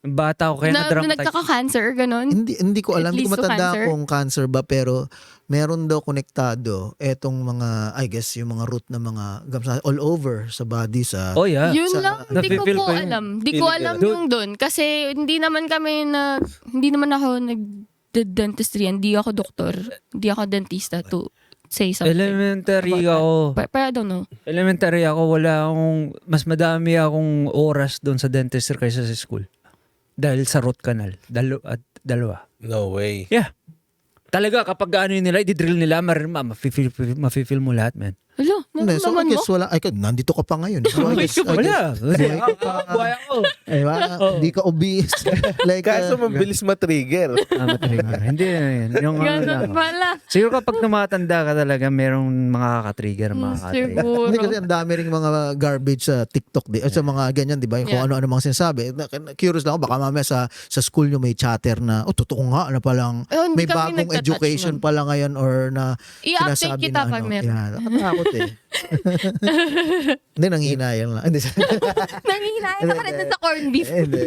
Bata ko, kaya Na na-dramatize. nagkaka-cancer, ganon. Hindi ko alam, It hindi ko leads to matanda cancer? kung cancer ba, pero meron daw konektado etong mga, I guess, yung mga root na mga gums all over sa body, sa... Oh yeah. Yun Sa- lang, hindi ko Nafe-feel po ko yun. alam. Hindi ko Feeling alam ko. yung doon. Kasi hindi naman ako nag-dentistry. Hindi ako doktor. Hindi ako dentista to say something. Elementary about that. ako. But I don't know. Elementary ako, mas madami akong oras doon sa dentistry kaysa sa school. Dahil sa root canal. Dalawa. No way. Yeah. Talaga, kapag ano yun nila, i-drill nila, mafe-feel mo lahat, man. Hala, Hindi, so I naman mo? guess wala, nandito ka pa ngayon. So I guess, Wala. Buhay ako. Hindi ka obese. Like, Kaso mabilis matrigger. Hindi na yun. Yung, Ganun pala. siguro kapag tumatanda ka talaga, merong makaka-trigger, makaka-trigger. Siguro. hindi kasi ang dami ring mga garbage sa TikTok, sa mga ganyan, di ba? Yung kung Yeah. ano-ano mga sinasabi. Curious lang ako, baka mamaya sa school nyo may chatter na, totoo nga, ano palang, Hindi may kami bagong nagtatouch education nun. pala ngayon or na I-update sinasabi kita na pag ano. meron. Yeah, nakatakot eh. Hindi, nanghihinayang lang. Hindi. Nangihinayang ka pa rin sa corned beef. Hindi.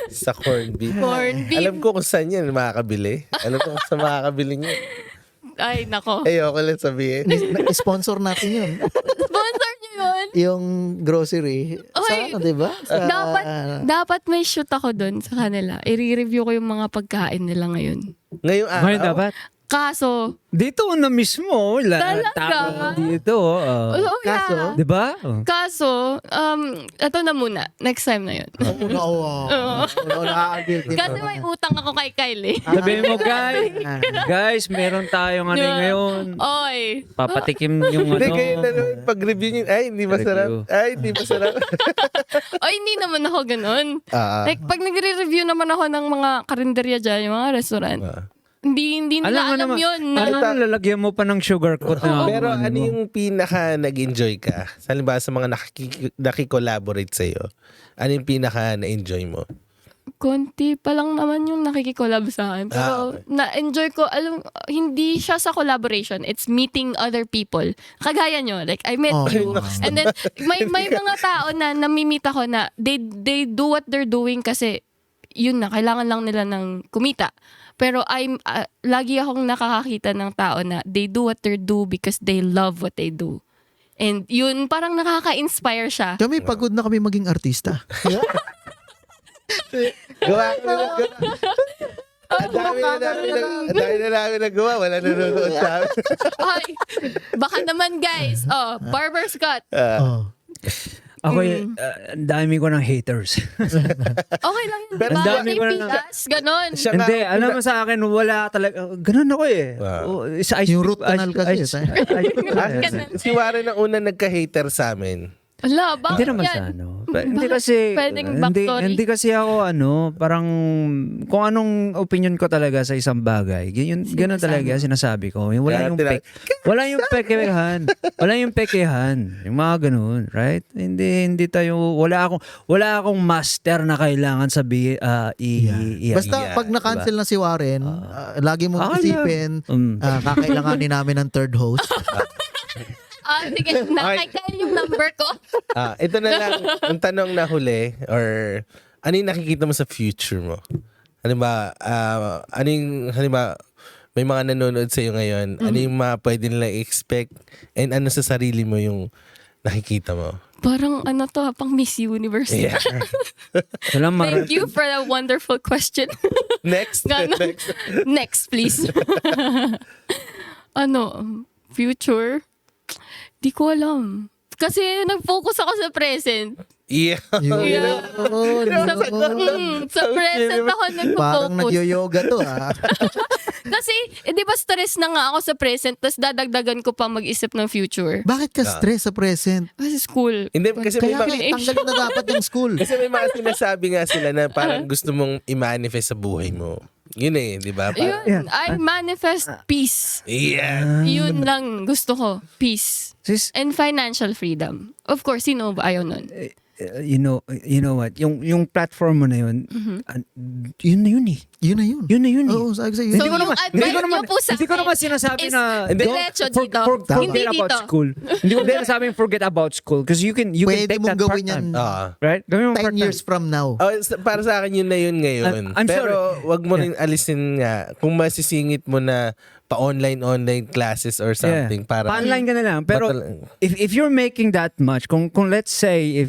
Sa corned beef. Corned beef. Alam ko kung saan yan makakabili. Alam ko kung saan makakabili niya. Ay, nako. Ayoko lang sabihin. Sponsor natin yun. Sponsor niyo yun? Yung grocery. Sa Oy, ano, di ba? Sa, Dapat may shoot ako dun sa kanila. I-review ko yung mga pagkain nila ngayon. Ngayong araw. Ngayon dapat. Kaso, Dito na mismo. Talaga? Tapos dito. oh, Kaso? yeah. Di ba? Kaso, ito na muna. Next time na yun. Kasi may utang ako kay Kyle eh. Sabihin mo, guys, meron tayong ano ngayon. Oy. Papatikim yung Hindi, ano. kayo na naman pag-review niyo. Ay, hindi masarap. Review. Ay, hindi masarap. Oy, hindi naman ako ganun. Ah. Like, pag nagre-review naman ako ng mga karinderya dyan, yung mga restaurant, hindi nila alam yun. Na, Lalagyan mo pa ng sugar coat na. Pero ano yung pinaka nag-enjoy ka? Halimbawa sa mga nakikollaborate sa'yo, ano yung pinaka na-enjoy mo? konti pa lang naman yung nakikikollab sa akin. Pero okay. na-enjoy ko, hindi siya sa collaboration. It's meeting other people. Kagaya nyo, like I met you. And then, may mga tao na namimit ako na they do what they're doing kasi yun na, kailangan lang nila ng kumita. Pero lagi akong nakakakita ng tao na they do what they do because they love what they do. And yun, parang nakaka-inspire siya. Kami pagod na kami maging artista. Gawa kami na gawa. Ang dami na namin nagawa. Wala nanonood sa amin. Ay, baka naman guys. Oh, barber's cut. Ako, ang dami ko ng haters. Okay lang yun. Pero Pero ang dami ko na- ganon. Siya nga, Hindi, alam mo sa akin, wala talaga. Ganun ako eh. Wow. Yung root canal kasi. si Warren ang una nagka-hater sa amin. Ala, bakit Hindi naman yan? sa ano. Hindi kasi, Pwedeng backstory. hindi kasi ako parang kung anong opinion ko talaga sa isang bagay, ganun talaga sinasabi ko. Wala yung pekehan. Wala yung pekehan. Yung mga ganun, right? Hindi tayo, wala akong master na kailangan sabihin, Basta pag na-cancel na si Warren, lagi mong isipin, kakailanganin namin ng third host. Sige, nakikain yung number ko. Ito na lang, ang tanong na huli, or ano yung nakikita mo sa future mo? Halimbawa, may mga nanonood sa'yo ngayon, ano yung mga pwede nila i-expect, and ano sa sarili mo yung nakikita mo? Parang pang Miss Universe. Yeah. Thank you for that wonderful question. Next. Next. Next, please. Future? Di ko alam. Kasi nag-focus ako sa present. Yeah. Sa present ako nag-focus. Parang nag-yoga to Kasi, di ba stress na nga ako sa present, tapos dadagdagan ko pa mag-isip ng future. Bakit ka stress sa present? Kasi school. Hindi, kasi may Kaya mga, tanggalin na dapat yung school. kasi may mga sinasabi nga sila na parang gusto mong i-manifest sa buhay mo. Yun eh, di ba? Yun, I manifest peace. Yeah. Yun lang gusto ko. Peace. Sis, And financial freedom. Of course, sino ba ayaw nun? you know what? Yung platform mo na yun, yun na yun eh. Yun na yun. Yun na yun eh. Oo, sabi ko sa'yo. So, Hindi ko yung naman. advice niyo po sa Hindi ko akin naman sinasabi is na diretso dito. Hindi forget about dito. school. Hindi ko sinasabing forget about school because you can Pwede take mong that gawin part-time. yan Right? Gawin mo 10 part-time. years from now. Para sa akin yun na yun ngayon. I'm Pero sorry. wag mo rin alisin nga kung masisingit mo na pa-online classes or something para Pa-online ka na lang. Pero if you're making that much, kung let's say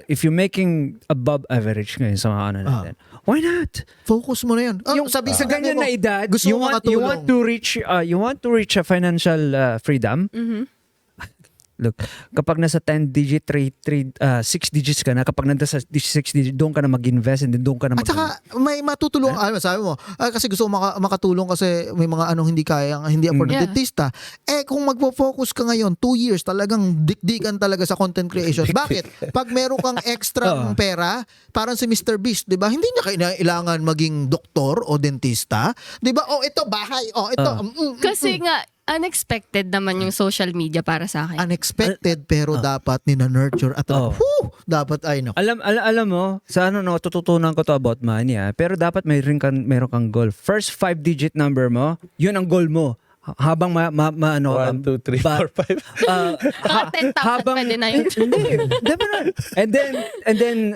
if you're making above average ngayon sa mga ano natin, why not? Focus mo na yun. Sabi sa ganyan na edad, gusto mo you want to reach a financial freedom. look, kapag nasa 10 digit, 6 digits ka na, kapag nasa 6 digit, doon ka na mag-invest and then doon ka na At saka may matutulong, sabi mo, kasi gusto ko makatulong kasi may mga hindi kaya, hindi afford Yeah. dentista. Kung magpo-focus ka ngayon, 2 years talagang dikdikan talaga sa content creation. Bakit? Pag meron kang extra pera, parang si Mr. Beast, 'di ba? Hindi niya kailangan maging doktor o dentista, 'di ba? Ito bahay, ito. Kasi nga, unexpected naman yung social media para sa akin. Unexpected pero dapat nina-nurture at dapat Alam mo, sa tututunan ko to about money pero dapat meron kang goal. First 5 digit number mo, yun ang goal mo. Habang 1, 2, 3, 4, 5. Habang 10,000 pwede na yun. Hindi, definitely.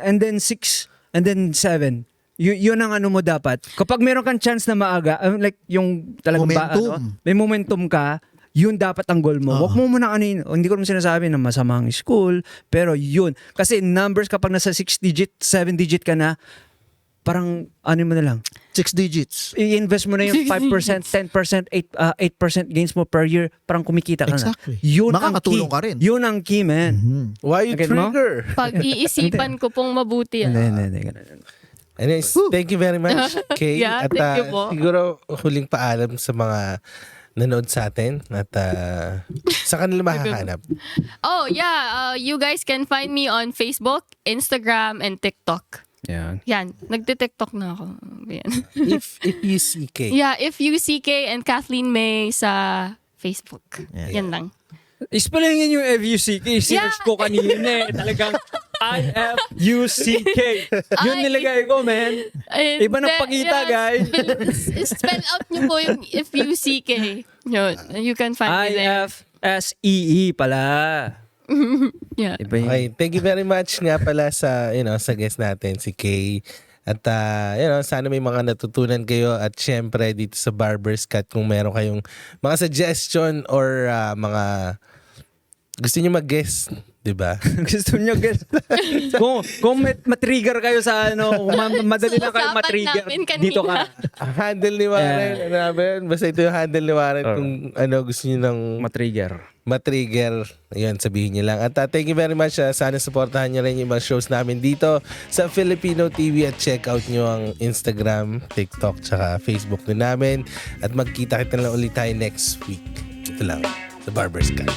And then 6 and then 7. Yun ang mo dapat. Kapag meron kang chance na maaga, like yung talagang Momentum. may momentum ka, yun dapat ang goal mo. Huwag mo muna hindi ko naman sinasabi na masamang school, pero yun. Kasi numbers kapag nasa 6 digit, 7 digit ka na, parang mo na lang. 6 digits. I-invest mo na yung 5%, 10%, 8% gains mo per year, parang kumikita ka Exactly. na. Yun Makakatulong ang key. ka rin. Yun ang key, man. Why you Get mo? trigger? Pag-iisipan ko pong mabuti. Hindi. Anyways, thank you very much, Kay. Yeah, at thank you po. siguro huling paalam sa mga nanood sa atin at sa kanila makahanap. Oh, yeah. You guys can find me on Facebook, Instagram, and TikTok. Yeah. Yan. Nagte-TikTok na ako. Yan. If you see Kay. Yeah, if you CK and Kathleen May sa Facebook. Yan lang. Ispalingin yung FUCK. Sinerch ko kanina Talagang IFUCK. Yun nilagay ko, man. Iba ng pakita, guys. Spell out niyo po yung if you CK. Yun. You can find me there. IFSEE pala. Yeah. Iba yun. Okay, thank you very much nga pala sa sa guest natin si Kay. At sana may mga natutunan kayo at syempre dito sa Barber's Cut kung meron kayong mga suggestion or mga gusto niyo mag-guest, 'di ba? Gusto nyo, guys. kung matrigger kayo sa madali lang kayo Usapan matrigger. namin kanina. Dito ka. Ang handle ni Warren, ano ba yun? Basta ito yung handle ni Warren kung gusto niyo ng Matrigger. matrigger, ayun, sabihin niyo lang. At thank you very much. Sana supportahan niyo rin yung mga shows namin dito sa Filipino TV at check out niyo ang Instagram, TikTok, tsaka Facebook din namin. At magkita-kita lang ulit tayo next week. Ito lang, sa Barber's Cut.